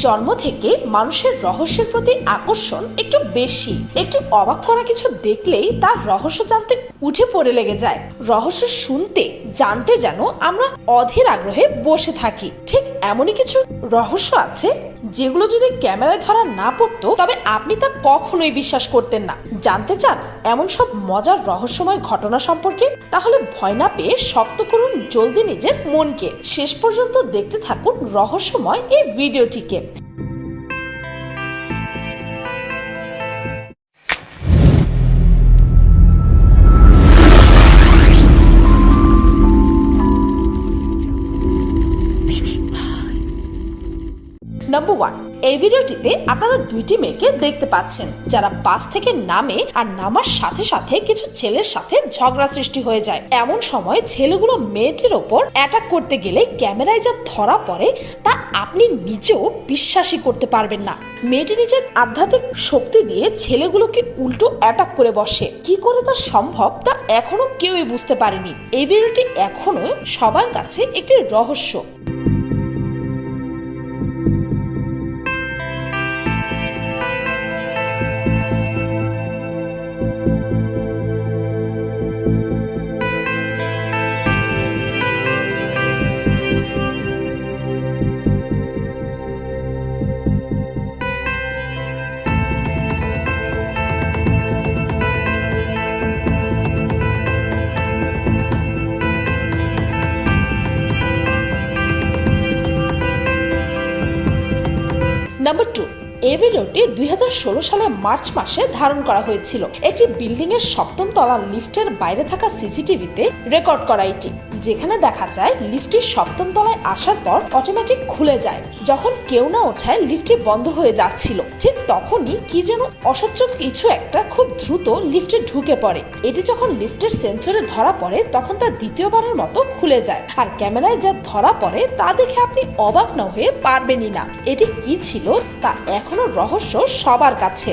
জন্ম থেকে মানুষের রহস্যের প্রতি আকর্ষণ একটু বেশি। একটু অবাক করা কিছু দেখলেই তার রহস্য জানতে উঠে পড়ে লেগে যায়। রহস্য শুনতে জানতে যেন আমরা অধীর আগ্রহে বসে থাকি। ঠিক এমনই কিছু রহস্য আছে যেগুলো যদি ক্যামেরায় ধরা না পড়তো তবে আপনি তা কখনোই বিশ্বাস করতেন না। জানতে চান এমন সব মজার রহস্যময় ঘটনা সম্পর্কে? তাহলে ভয় না পেয়ে শক্ত করুন জলদি নিজের মনকে। শেষ পর্যন্ত দেখতে থাকুন রহস্যময় এই ভিডিওটিকে। নাম্বার 1, এই ভিডিওটিতে আপনারা দুইটি মেয়েকে দেখতে পাচ্ছেন যারা বাস থেকে নামে আর নামার সাথে সাথে কিছু ছেলের সাথে ঝগড়া সৃষ্টি হয়ে যায়। এমন সময় ছেলেগুলো মেয়েটির ওপর অ্যাটাক করতে গেলে ক্যামেরায় যা ধরা পড়ে তা আপনি নিজেও বিশ্বাসই করতে পারবেন না। মেয়েটি নিজের আধ্যাত্মিক শক্তি দিয়ে ছেলেগুলোকে উল্টো অ্যাটাক করে বসে। কি করে তা সম্ভব তা এখনো কেউই বুঝতে পারেনি। এই ভিডিওটি এখনো সবার কাছে একটি রহস্য। নাম্বার 2, এই ভিডিওটি 2016 সালে মার্চ মাসে ধারণ করা হয়েছিল। একটি বিল্ডিং এর 7ম তলার লিফটের বাইরে থাকা সিসিটিভিতে রেকর্ড করা এটি, যেখানে দেখা যায় লিফটটি 7ম তলায় আসার পর অটোমেটিক খুলে যায়। যখন কেউ না ওঠায় লিফটটি বন্ধ হয়ে যাচ্ছিল, ঠিক তখনই কি যেন অসহ্য কিছু একটা খুব দ্রুত লিফটে ঢুকে পড়ে। এটি যখন লিফটের সেন্সরে ধরা পড়ে তখন তা দ্বিতীয়বারের মতো খুলে যায়। আর ক্যামেরায় যা ধরা পড়ে তা দেখে আপনি অবাক না হয়ে পারবেনই না। এটি কি ছিল তা এখনো রহস্য সবার কাছে।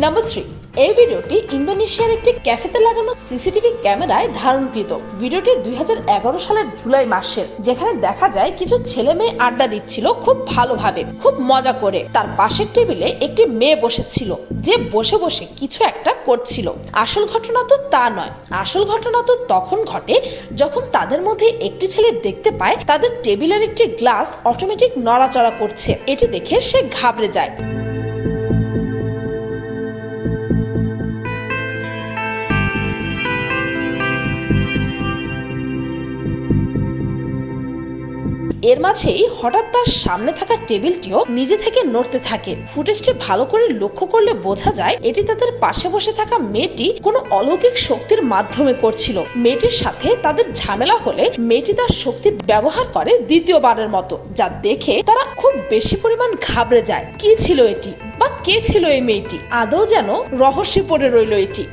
নাম্বার 3, এই ভিডিওটি ইন্দোনেশিয়ার একটি ক্যাফেতে লাগানো সিসিটিভি ক্যামেরায় ধারণকৃত। ভিডিওটি 2011 সালের জুলাই মাসের, যেখানে দেখা যায় কিছু ছেলে মেয়ে আড্ডা দিচ্ছিল খুব ভালোভাবে, খুব মজা করে। তার পাশের টেবিলে একটি মেয়ে বসেছিল যে বসে বসে কিছু একটা করছিল। আসল ঘটনা তো তা নয়। আসল ঘটনা তো তখন ঘটে যখন তাদের মধ্যে একটি ছেলে দেখতে পায় তাদের টেবিলের একটি গ্লাস অটোমেটিক নড়াচড়া করছে। এটি দেখে সে ঘাবড়ে যায়। এর মাঝেই হঠাৎ তার সামনে থাকা টেবিলটিও নিজে থেকে নড়তে থাকে। ফুটেজটি ভালো করে লক্ষ্য করলে বোঝা যায় এটি তাদের পাশে বসে থাকা মেয়েটি কোনো অলৌকিক শক্তির মাধ্যমে করছিল। মেয়েটির সাথে তাদের ঝামেলা হলে মেয়েটি তার শক্তি ব্যবহার করে দ্বিতীয়বারের মতো, যা দেখে তারা খুব বেশি পরিমাণ ঘাবড়ে যায়। কি ছিল এটি বা কে ছিল এই মেয়েটি? আদৌ যেন রহস্যে পড়ে রইল এটি।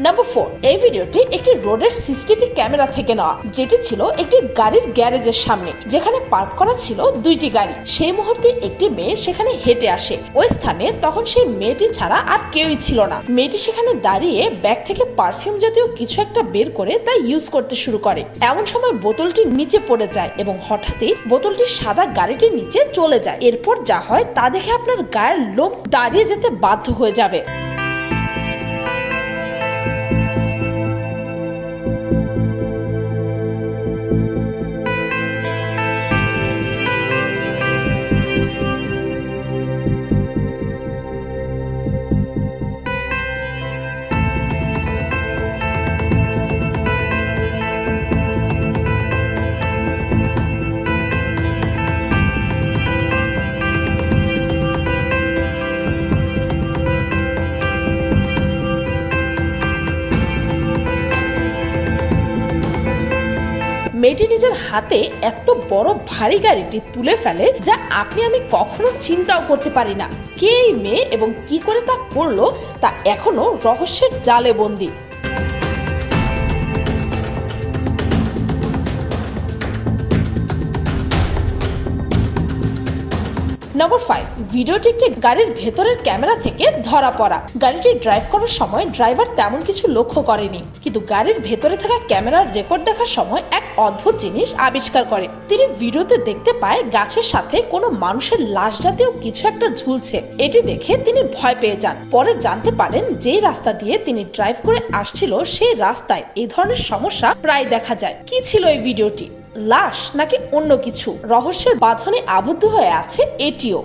নাম্বার 4, এই ভিডিওটি একটি রোডের সিসিটিভি ক্যামেরা থেকে নেওয়া, যেটি ছিল একটি গাড়ির গ্যারেজের সামনে, যেখানে পার্ক করা ছিল দুইটি গাড়ি। সেই মুহূর্তে একটি মেয়ে সেখানে হেঁটে আসে। ওই স্থানে তখন সেই মেয়েটি ছাড়া আর কেউই ছিল না। মেয়েটি সেখানে দাঁড়িয়ে ব্যাগ থেকে পারফিউম জাতীয় কিছু একটা বের করে তা ইউজ করতে শুরু করে। এমন সময় বোতলটি নিচে পড়ে যায় এবং হঠাৎই বোতলটি সাদা গাড়িটির নিচে চলে যায়। এরপর যা হয় তা দেখে আপনার গায়ের লোম দাঁড়িয়ে যেতে বাধ্য হয়ে যাবে। মেয়েটি নিজের হাতে এত বড় ভারী গাড়িটি তুলে ফেলে যা আপনি আমি কখনো চিন্তাও করতে পারি না। কে এই মেয়ে এবং কি করে তা করলো তা এখনো রহস্যের জালে বন্দী। নম্বর 5, ভিডিওটি একটি গাড়ির ভেতরের ক্যামেরা থেকে ধরা পড়া। গাড়িটি ড্রাইভ করার সময় ড্রাইভার তেমন কিছু লক্ষ্য করেনি, কিন্তু গাড়ির ভেতরে থাকা ক্যামেরার রেকর্ড দেখার সময় এক অদ্ভুত জিনিস আবিষ্কার করে। তিনি ভিডিওতে দেখতে পায় গাছের সাথে কোনো মানুষের লাশ জাতীয় কিছু একটা ঝুলছে। এটি দেখে তিনি ভয় পেয়ে যান। পরে জানতে পারেন যে রাস্তা দিয়ে তিনি ড্রাইভ করে আসছিল সেই রাস্তায় এই ধরনের সমস্যা প্রায় দেখা যায়। কি ছিল এই ভিডিওটি? লাশ নাকি অন্য কিছু? রহস্যের বাঁধনে আবদ্ধ হয়ে আছে এটিও।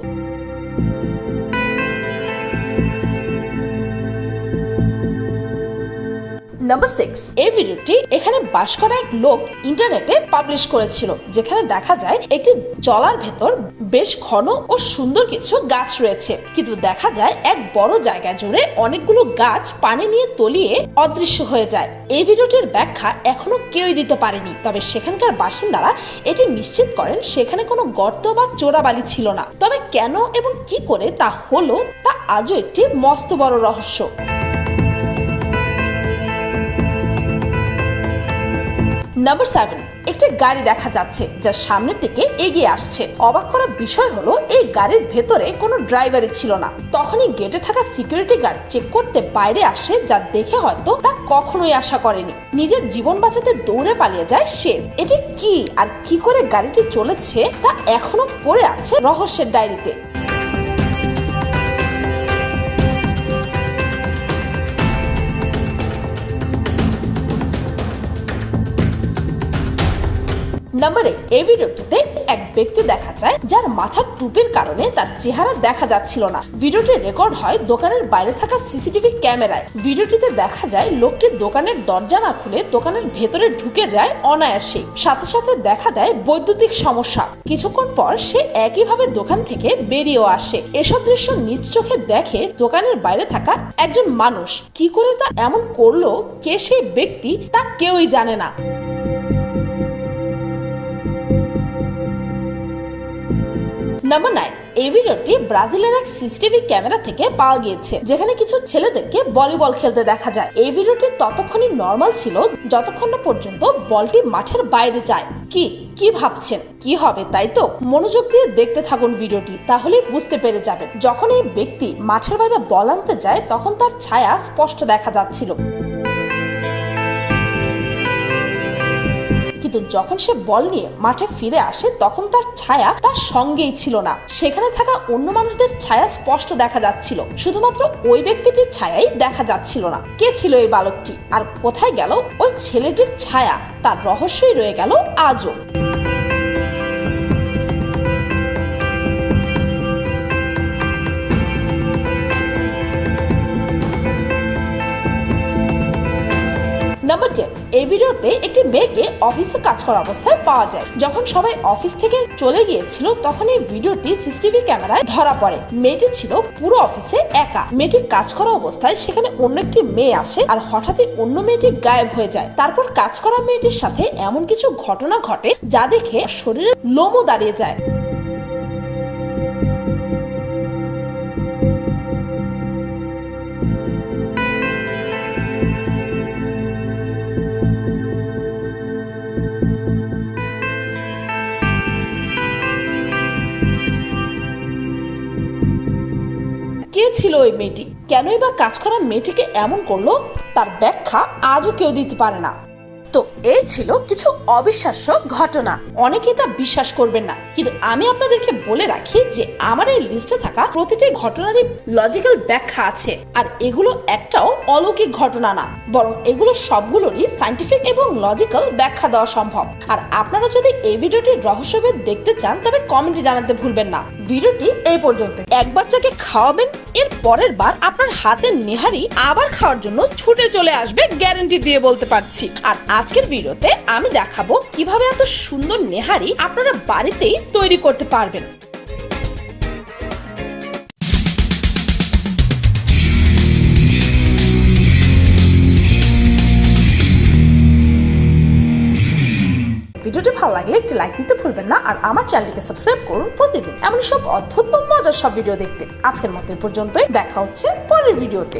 নাম্বার 6, এই ভিডিওটি এখানে বাস করা এক লোক ইন্টারনেটে পাবলিশ করেছিল, যেখানে দেখা যায় একটি জলার ভেতর বেশ ঘন ও সুন্দর কিছু গাছ রয়েছে, কিন্তু দেখা যায় এক বড় জায়গা জুড়ে অনেকগুলো গাছ পানি নিয়ে তলিয়ে অদৃশ্য হয়ে যায়। এই ভিডিওটির ব্যাখ্যা এখনো কেউই দিতে পারেনি, তবে সেখানকার বাসিন্দারা এটি নিশ্চিত করেন সেখানে কোনো গর্ত বা চোরাবালি ছিল না। তবে কেন এবং কি করে তা হলো তা আজও একটি মস্ত বড় রহস্য। নাম্বার 7, একটি গাড়ি দেখা যাচ্ছে যা সামনের দিকে এগিয়ে আসছে। অবাক করার বিষয় হলো এই গাড়ির ভেতরে কোনো ড্রাইভারই ছিল না। তখনই গেটে থাকা সিকিউরিটি গার্ড চেক করতে বাইরে আসে, যা দেখে হয়তো তা কখনোই আশা করেনি। নিজের জীবন বাঁচাতে দৌড়ে পালিয়ে যায় সে। এটি কি আর কি করে গাড়িটি চলেছে তা এখনো পড়ে আছে রহস্যের ডায়েরিতে। নাম্বার 8, এই ভিডিওটিতে এক ব্যক্তি দেখা যায় যার মাথার টুপির কারণে তার চেহারা দেখা যাচ্ছিল না। ভিডিওটি রেকর্ড হয় দোকানের বাইরে থাকা সিসিটিভি ক্যামেরায়। ভিডিওটিতে দেখা যায় লোকটি দোকানের দরজা না খুলে দোকানের ভেতরে ঢুকে যায় অনায়াসে। সাথে সাথে দেখা দেয় বৈদ্যুতিক সমস্যা। কিছুক্ষণ পর সে একইভাবে দোকান থেকে বেরিয়েও আসে। এসব দৃশ্য নিজ চোখে দেখে দোকানের বাইরে থাকা একজন মানুষ। কি করে তা এমন করলো, কে সেই ব্যক্তি তা কেউই জানে না। নাম্বার 9, এই ভিডিওটি ব্রাজিলের এক সিসিটিভি ক্যামেরা থেকে পাওয়া গিয়েছে, যেখানে কিছু ছেলেদেরকে ভলিবল খেলতে দেখা যায়। এই ভিডিওটি ততক্ষণই নরমাল ছিল যতক্ষণ না পর্যন্ত বলটি মাঠের বাইরে যায়। কি ভাবছেন কি হবে, তাই তো? মনোযোগ দিয়ে দেখতে থাকুন ভিডিওটি, তাহলেই বুঝতে পেরে যাবেন। যখন এই ব্যক্তি মাঠের বাইরে বল আনতে যায় তখন তার ছায়া স্পষ্ট দেখা যাচ্ছিল, কিন্তু যখন সে বল নিয়ে মাঠে ফিরে আসে তখন তার ছায়া তার সঙ্গেই ছিল না। সেখানে থাকা অন্য মানুষদের ছায়া স্পষ্ট দেখা যাচ্ছিল, শুধুমাত্র ওই ব্যক্তিটির ছায়াই দেখা যাচ্ছিল না। কে ছিল এই বালকটি আর কোথায় গেল ওই ছেলেটির ছায়া, তার রহস্যই রয়ে গেল আজও। নাম্বার 10, এই ভিডিওতে একটি মেয়েকে অফিসে কাজ করা অবস্থায় পাওয়া যায়। যখন সবাই অফিস থেকে চলে গিয়েছিল তখন এই ভিডিওটি সিসিটিভি ক্যামেরায় ধরা পড়ে। মেয়েটি ছিল পুরো অফিসে একা। মেয়েটি কাজ করা অবস্থায় সেখানে অন্য একটি মেয়ে আসে আর হঠাৎই অন্য মেয়েটি গায়েব হয়ে যায়। তারপর কাজ করা মেয়েটির সাথে এমন কিছু ঘটনা ঘটে যা দেখে শরীরের লোমও দাঁড়িয়ে যায়। কে ছিল ওই মেয়েটি? কেনই বা কাজ করা মেয়েটিকে এমন করলো তার ব্যাখ্যা আজও কেউ দিতে পারে না। তো এই ছিল কিছু অবিশ্বাস্য ঘটনা। অনেকেই তা বিশ্বাস করবেন না, কিন্তু আমি আপনাদেরকে বলে রাখি যে আমার এই লিস্টে থাকা প্রতিটি ঘটনারই লজিক্যাল ব্যাখ্যা আছে, আর এগুলো একটাও অলৌকিক ঘটনা না, বরং এগুলো সবগুলোরই সায়েন্টিফিক এবং লজিক্যাল ব্যাখ্যা দেওয়া সম্ভব। আর আপনারা যদি এই ভিডিওটির রহস্যভেদ দেখতে চান তবে কমেন্টে জানাতে ভুলবেন না। ভিডিওটি এই পর্যন্ত। একবার যাকে খাওয়াবেন এর পরের বার আপনার হাতের নেহারি আবার খাওয়ার জন্য ছুটে চলে আসবে, গ্যারান্টি দিয়ে বলতে পারছি। আর আজকের ভিডিওতে আমি দেখাবো কিভাবে এত সুন্দর নেহারি আপনারা বাড়িতেই তৈরি করতে পারবেন। ভিডিওটি ভালো লাগলে একটি লাইক দিতে ভুলবেন না, আর আমার চ্যানেলটিকে সাবস্ক্রাইব করুন প্রতিদিন এমন সব অদ্ভুত ও মজার সব ভিডিও দেখতে। আজকের মতো এই পর্যন্তই, দেখা হচ্ছে পরের ভিডিওতে।